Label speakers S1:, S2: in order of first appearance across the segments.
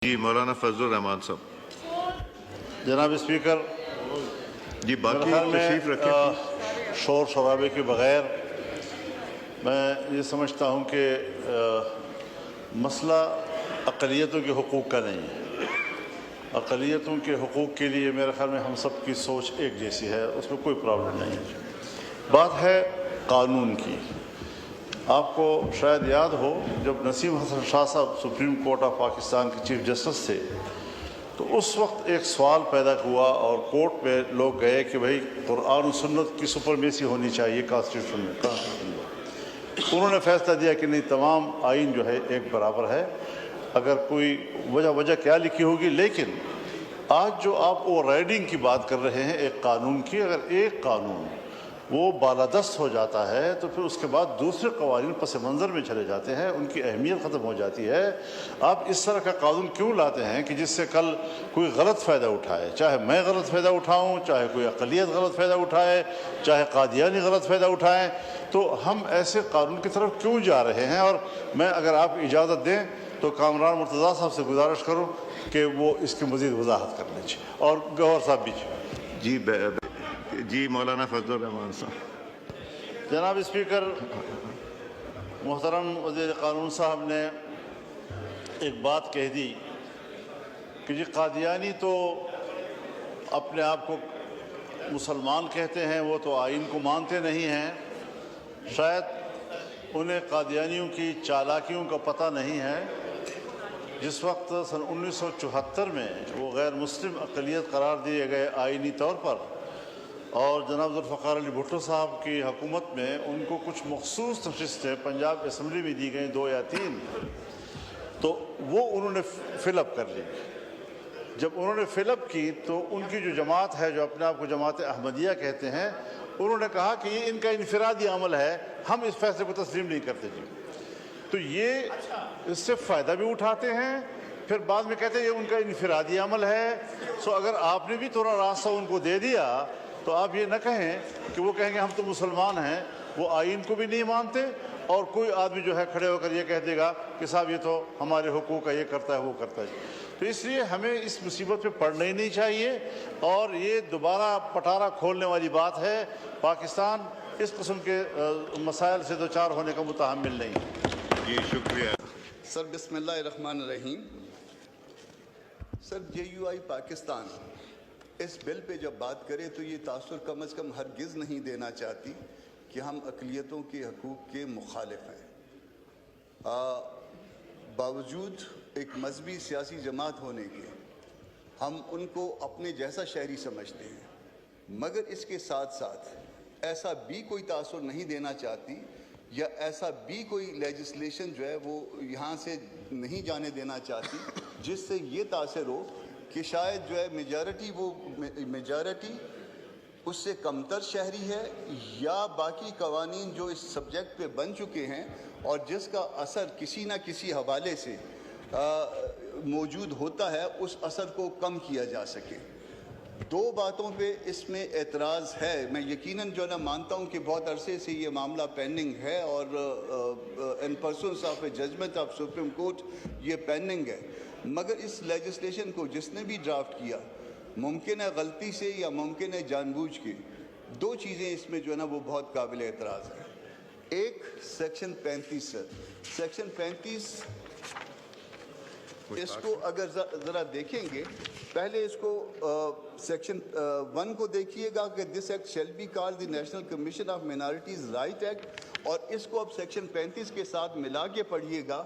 S1: جی مولانا فضل الرحمان صاحب۔
S2: جناب اسپیکر،
S1: جی
S2: میرے
S1: باقی
S2: خیال میں
S1: تشریف رکھیں۔
S2: شور شرابے کے بغیر میں یہ سمجھتا ہوں کہ مسئلہ اقلیتوں کے حقوق کا نہیں ہے۔ اقلیتوں کے حقوق کے لیے میرے خیال میں ہم سب کی سوچ ایک جیسی ہے، اس میں کوئی پرابلم نہیں ہے۔ بات ہے قانون کی۔ آپ کو شاید یاد ہو جب نسیم حسن شاہ صاحب سپریم کورٹ آف پاکستان کے چیف جسٹس تھے تو اس وقت ایک سوال پیدا ہوا اور کورٹ میں لوگ گئے کہ بھائی قرآن و سنت کی سپرمیسی ہونی چاہیے کانسٹیٹیوشن میں۔ انہوں نے فیصلہ دیا کہ نہیں، تمام آئین جو ہے ایک برابر ہے، اگر کوئی وجہ کیا لکھی ہوگی، لیکن آج جو آپ اوور رائڈنگ کی بات کر رہے ہیں ایک قانون کی، اگر ایک قانون وہ بالادست ہو جاتا ہے تو پھر اس کے بعد دوسرے قوانین پس منظر میں چلے جاتے ہیں، ان کی اہمیت ختم ہو جاتی ہے۔ آپ اس طرح کا قانون کیوں لاتے ہیں کہ جس سے کل کوئی غلط فائدہ اٹھائے، چاہے میں غلط فائدہ اٹھاؤں، چاہے کوئی اقلیت غلط فائدہ اٹھائے، چاہے قادیانی غلط فائدہ اٹھائیں، تو ہم ایسے قانون کی طرف کیوں جا رہے ہیں؟ اور میں اگر آپ اجازت دیں تو کامران مرتضیٰ صاحب سے گزارش کروں کہ وہ اس کی مزید وضاحت کر لیجیے، اور گوہر صاحب بھی۔
S1: جی مولانا فضل الرحمان صاحب۔
S2: جناب اسپیکر، محترم وزیر قانون صاحب نے ایک بات کہہ دی کہ جی قادیانی تو اپنے آپ کو مسلمان کہتے ہیں، وہ تو آئین کو مانتے نہیں ہیں، شاید انہیں قادیانیوں کی چالاکیوں کا پتہ نہیں ہے۔ جس وقت سن 1974 میں وہ غیر مسلم اقلیت قرار دیے گئے آئینی طور پر، اور جناب ذوالفقار علی بھٹو صاحب کی حکومت میں ان کو کچھ مخصوص نشستیں پنجاب اسمبلی میں دی گئیں 2 یا 3، تو وہ انہوں نے فل اپ کر لی۔ جب انہوں نے فل اپ کی تو ان کی جو جماعت ہے، جو اپنے آپ کو جماعت احمدیہ کہتے ہیں، انہوں نے کہا کہ یہ ان کا انفرادی عمل ہے، ہم اس فیصلے کو تسلیم نہیں کرتے جی۔ تو یہ اس سے فائدہ بھی اٹھاتے ہیں، پھر بعد میں کہتے ہیں یہ ان کا انفرادی عمل ہے۔ سو اگر آپ نے بھی تھوڑا راستہ ان کو دے دیا تو آپ یہ نہ کہیں کہ وہ کہیں گے ہم تو مسلمان ہیں، وہ آئین کو بھی نہیں مانتے، اور کوئی آدمی جو ہے کھڑے ہو کر یہ کہہ دے گا کہ صاحب یہ تو ہمارے حقوق کا یہ کرتا ہے وہ کرتا ہے۔ تو اس لیے ہمیں اس مصیبت پہ پڑنا ہی نہیں چاہیے، اور یہ دوبارہ پٹارا کھولنے والی بات ہے۔ پاکستان اس قسم کے مسائل سے دوچار ہونے کا متحمل نہیں۔
S1: جی شکریہ
S3: سر۔ بسم اللہ الرحمن الرحیم۔ سر، JUI پاکستان اس بل پہ جب بات کرے تو یہ تاثر کم از کم ہرگز نہیں دینا چاہتی کہ ہم اقلیتوں کے حقوق کے مخالف ہیں۔ باوجود ایک مذہبی سیاسی جماعت ہونے کے ہم ان کو اپنے جیسا شہری سمجھتے ہیں، مگر اس کے ساتھ ساتھ ایسا بھی کوئی تاثر نہیں دینا چاہتی، یا ایسا بھی کوئی لیجسلیشن جو ہے وہ یہاں سے نہیں جانے دینا چاہتی جس سے یہ تاثر ہو کہ شاید جو ہے میجارٹی اس سے کمتر شہری ہے، یا باقی قوانین جو اس سبجیکٹ پہ بن چکے ہیں اور جس کا اثر کسی نہ کسی حوالے سے موجود ہوتا ہے، اس اثر کو کم کیا جا سکے۔ 2 باتوں پہ اس میں اعتراض ہے۔ میں یقیناً جو ہے مانتا ہوں کہ بہت عرصے سے یہ معاملہ پینڈنگ ہے، اور in presence of a judgment of supreme court یہ پینڈنگ ہے، مگر اس لیجسلیشن کو جس نے بھی ڈرافٹ کیا، ممکن ہے غلطی سے یا ممکن ہے جان بوجھ کے، 2 چیزیں اس میں جو ہے نا وہ بہت قابل اعتراض ہیں۔ ایک سیکشن 35 سر، سیکشن 35 اس کو اگر ذرا دیکھیں گے، پہلے اس کو سیکشن 1 کو دیکھیے گا کہ this act shall be called the national commission of minorities right act, اور اس کو اب سیکشن 35 کے ساتھ ملا کے پڑھیے گا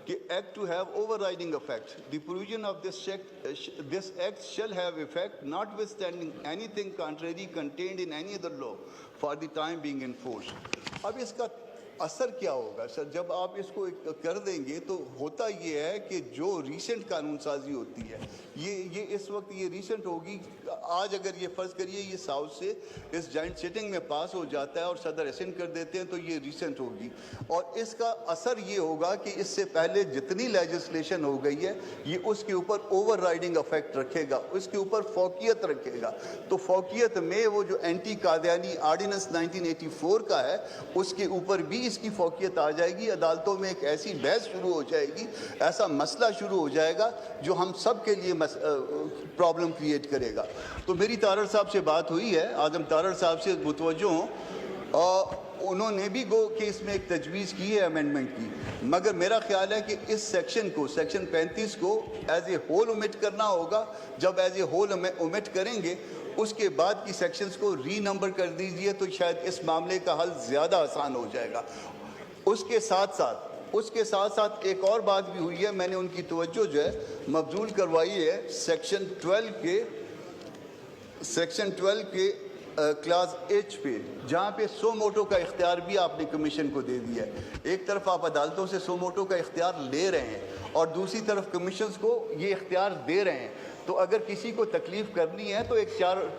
S3: کہ act to have overriding effect, the provision of this act shall have effect notwithstanding anything contrary contained in any other law for the time being enforced. اب اس کا اثر کیا ہوگا سر؟ جب آپ اس کو کر دیں گے تو ہوتا یہ ہے کہ جو ریسنٹ قانون سازی ہوتی ہے، یہ اس وقت یہ ریسنٹ ہوگی۔ آج اگر یہ فرض کریے یہ ساؤتھ سے اس جوائنٹ سٹنگ میں پاس ہو جاتا ہے اور صدر اسینڈ کر دیتے ہیں تو یہ ریسنٹ ہوگی، اور اس کا اثر یہ ہوگا کہ اس سے پہلے جتنی لیجسلیشن ہو گئی ہے یہ اس کے اوپر اوور رائڈنگ افیکٹ رکھے گا، اس کے اوپر فوقیت رکھے گا۔ تو فوقیت میں وہ جو اینٹی قادیانی آرڈیننس 1984 کا ہے، اس کے اوپر بھی ہی اس کی فوقیت آ جائے گی، عدالتوں میں ایک ایسی بحث شروع ہو جائے گی، ایسا مسئلہ شروع ہو جائے گا جو ہم سب کے لیے پرابلم کریٹ کرے گا۔ تو میری تارڑ صاحب سے بات ہوئی ہے، اعظم تارڑ صاحب سے متوجہ ہوں، اور انہوں نے بھی گو کہ اس میں ایک تجویز کی ہے امینڈمنٹ کی، مگر میرا خیال ہے کہ اس سیکشن کو، سیکشن 35 کو ایز اے ہول اومٹ کرنا ہوگا۔ جب ایز اے ہول اومٹ کریں گے اس کے بعد کی سیکشنز کو ری نمبر کر دیجئے تو شاید اس معاملے کا حل زیادہ آسان ہو جائے گا۔ اس کے ساتھ ساتھ ایک اور بات بھی ہوئی ہے، میں نے ان کی توجہ جو ہے مبذول کروائی ہے سیکشن 12 کے کلاس ایچ پہ، جہاں پہ سو موٹو کا اختیار بھی آپ نے کمیشن کو دے دیا ہے۔ ایک طرف آپ عدالتوں سے سو موٹو کا اختیار لے رہے ہیں اور دوسری طرف کمیشنز کو یہ اختیار دے رہے ہیں، تو اگر کسی کو تکلیف کرنی ہے تو ایک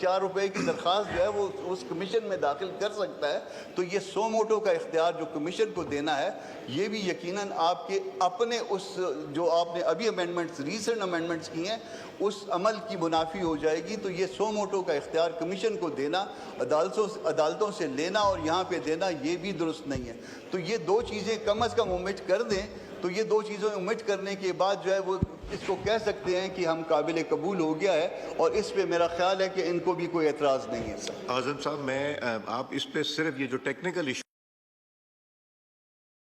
S3: 4 روپے کی درخواست جو ہے وہ اس کمیشن میں داخل کر سکتا ہے۔ تو یہ سو موٹو کا اختیار جو کمیشن کو دینا ہے، یہ بھی یقیناً آپ کے اپنے اس جو آپ نے ابھی ریسنٹ امینڈمنٹس کی ہیں اس عمل کی منافی ہو جائے گی۔ تو یہ سو موٹو کا اختیار کمیشن کو دینا، عدالتوں سے لینا اور یہاں پہ دینا، یہ بھی درست نہیں ہے۔ تو یہ دو چیزیں کم از کم اومٹ کر دیں، تو یہ دو چیزیں اومٹ کرنے کے بعد جو ہے وہ اس کو کہہ سکتے ہیں کہ ہم قابل قبول ہو گیا ہے، اور اس پہ میرا خیال ہے کہ ان کو بھی کوئی اعتراض نہیں ہے۔
S1: اعظم صاحب، میں آپ اس پہ صرف یہ جو ٹیکنیکل ایشو